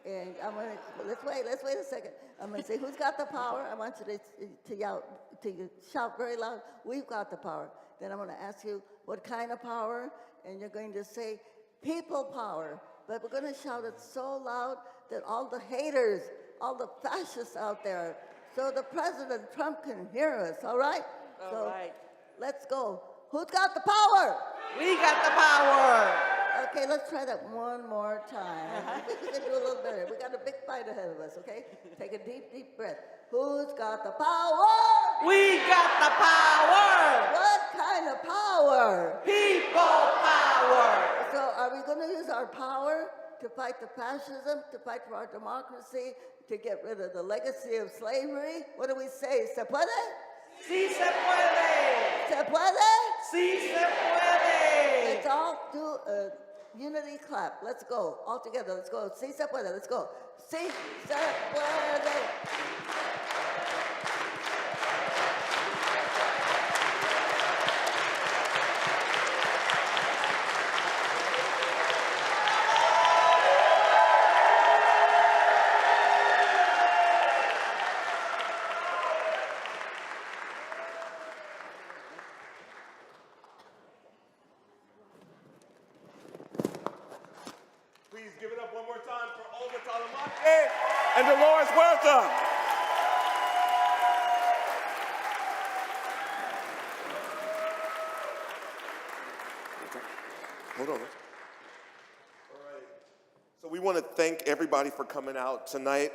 [SPEAKER 7] And I'm gonna, let's wait a second. I'm gonna say, who's got the power? I want you to shout very loud, we've got the power. Then I'm gonna ask you, what kind of power? And you're going to say, people power. But we're going to shout it so loud that all the haters, all the fascists out there, so the President Trump can hear us, all right?
[SPEAKER 6] All right.
[SPEAKER 7] Let's go. Who's got the power?
[SPEAKER 6] We got the power.
[SPEAKER 7] Okay, let's try that one more time. We can do a little better. We got a big fight ahead of us, okay? Take a deep, deep breath. Who's got the power?
[SPEAKER 6] We got the power.
[SPEAKER 7] What kind of power?
[SPEAKER 6] People power.
[SPEAKER 7] So are we going to use our power to fight the fascism, to fight for our democracy, to get rid of the legacy of slavery? What do we say? ¿Se puede?
[SPEAKER 6] Sí se puede.
[SPEAKER 7] ¿Se puede?
[SPEAKER 6] Sí se puede.
[SPEAKER 7] Let's all do a unity clap. Let's go. All together. Let's go. Sí se puede. Let's go. Sí se puede.
[SPEAKER 1] Please give it up one more time for Olga Talamantes and Dolores Huerta. Hold on. All right. So we want to thank everybody for coming out tonight.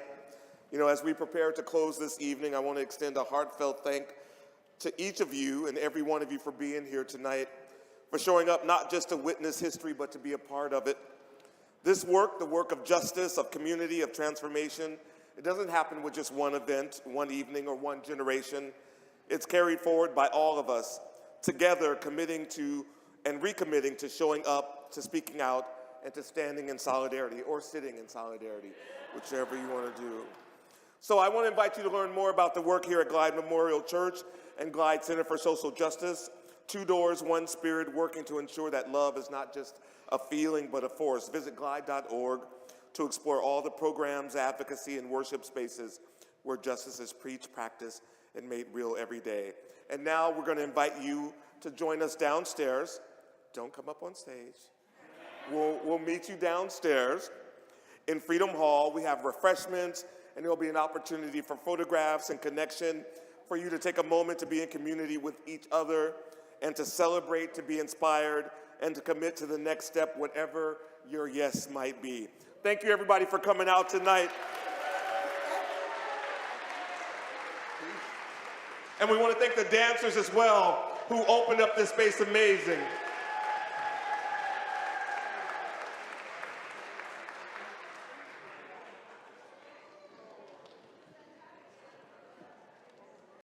[SPEAKER 1] You know, as we prepare to close this evening, I want to extend a heartfelt thank to each of you and every one of you for being here tonight, for showing up not just to witness history, but to be a part of it. This work, the work of justice, of community, of transformation, it doesn't happen with just one event, one evening, or one generation. It's carried forward by all of us, together committing to and recommitting to showing up, to speaking out, and to standing in solidarity, or sitting in solidarity, whichever you want to do. So I want to invite you to learn more about the work here at Glide Memorial Church and Glide Center for Social Justice. 2 doors, 1 spirit, working to ensure that love is not just a feeling, but a force. Visit glide.org to explore all the programs, advocacy, and worship spaces where justice is preached, practiced, and made real every day. And now we're going to invite you to join us downstairs. Don't come up on stage. We'll meet you downstairs in Freedom Hall. We have refreshments, and there'll be an opportunity for photographs and connection, for you to take a moment to be in community with each other and to celebrate, to be inspired, and to commit to the next step, whatever your yes might be. Thank you, everybody, for coming out tonight. And we want to thank the dancers as well, who opened up this space amazing.